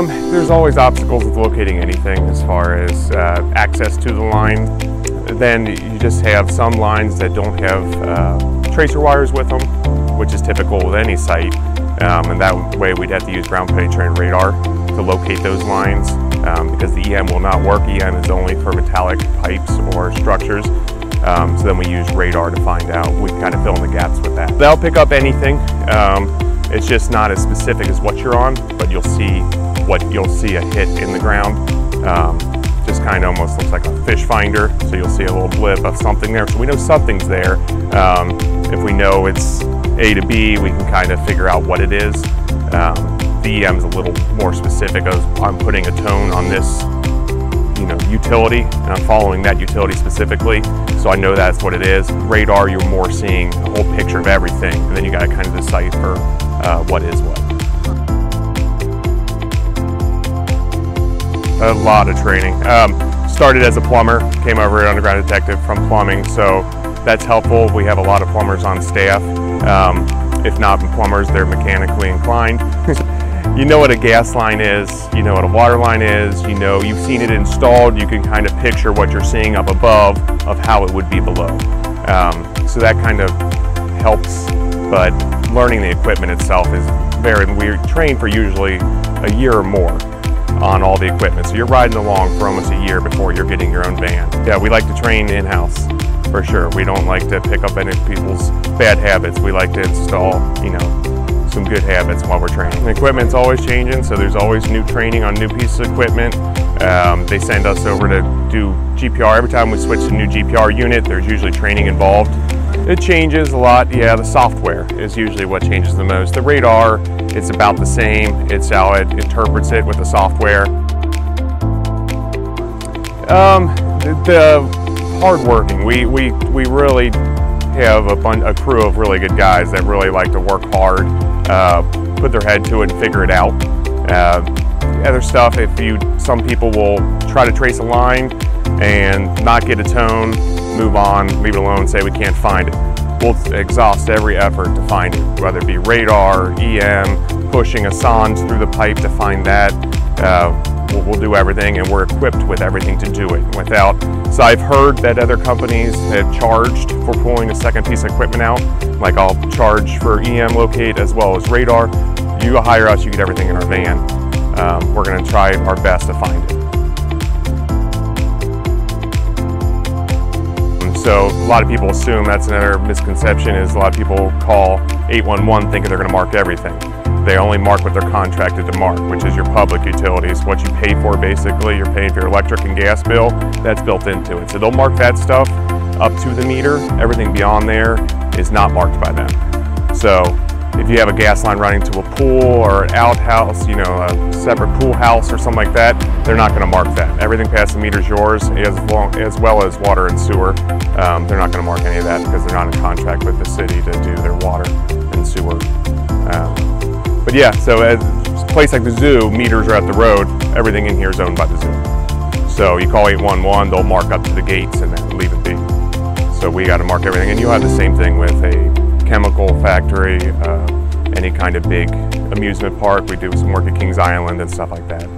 There's always obstacles with locating anything as far as access to the line. Then you just have some lines that don't have tracer wires with them, which is typical with any site. And that way we'd have to use ground penetrating radar to locate those lines because the EM will not work. EM is only for metallic pipes or structures. So then we use radar to find out. We kind of fill in the gaps with that. They'll pick up anything. It's just not as specific as what you're on, but you'll see a hit in the ground. Just kind of almost looks like a fish finder. So you'll see a little blip of something there. So we know something's there. If we know it's A to B, we can kind of figure out what it is. The EM is a little more specific as I'm putting a tone on this utility, and I'm following that utility specifically, so I know that's what it is. Radar, you're more seeing the whole picture of everything, and then you got to kind of decipher what is what. A lot of training. Started as a plumber, came over as underground detective from plumbing, so that's helpful. We have a lot of plumbers on staff. If not plumbers, they're mechanically inclined. You know what a gas line is, you know what a water line is, you've seen it installed, you can kind of picture what you're seeing up above of how it would be below. So that kind of helps, but learning the equipment itself is we're trained for usually a year or more on all the equipment. So you're riding along for almost a year before you're getting your own van. Yeah, we like to train in-house for sure. We don't like to pick up any people's bad habits. We like to install, some good habits while we're training. The equipment's always changing, so there's always new training on new pieces of equipment. They send us over to do GPR. Every time we switch to a new GPR unit, there's usually training involved. It changes a lot. Yeah, the software is usually what changes the most. The radar, it's about the same. It's how it interprets it with the software. The hardworking. We really have a crew of really good guys that really like to work hard, put their head to it and figure it out. Other stuff, some people will try to trace a line and not get a tone, move on, leave it alone, say we can't find it. We'll exhaust every effort to find it, whether it be radar, EM, pushing a sonde through the pipe to find that. We'll do everything, and we're equipped with everything to do it. So I've heard that other companies have charged for pulling a second piece of equipment out. Like I'll charge for EM locate as well as radar. You hire us, you get everything in our van. We're going to try our best to find it. So a lot of people assume, that's another misconception, is a lot of people call 811 thinking they're going to mark everything. They only mark what they're contracted to mark, which is your public utilities. What you pay for, basically, you're paying for your electric and gas bill, that's built into it. So they'll mark that stuff up to the meter. Everything beyond there is not marked by them. So if you have a gas line running to a pool or an outhouse, a separate pool house or something like that, they're not going to mark that. Everything past the meter is yours, as well as water and sewer. They're not going to mark any of that because they're not in contract with the city to do their water and sewer. But yeah, so at a place like the zoo, meters are at the road. Everything in here is owned by the zoo. So you call 811, they'll mark up to the gates and then leave it be. So we got to mark everything. And you'll have the same thing with a chemical factory, any kind of big amusement park. We do some work at Kings Island and stuff like that.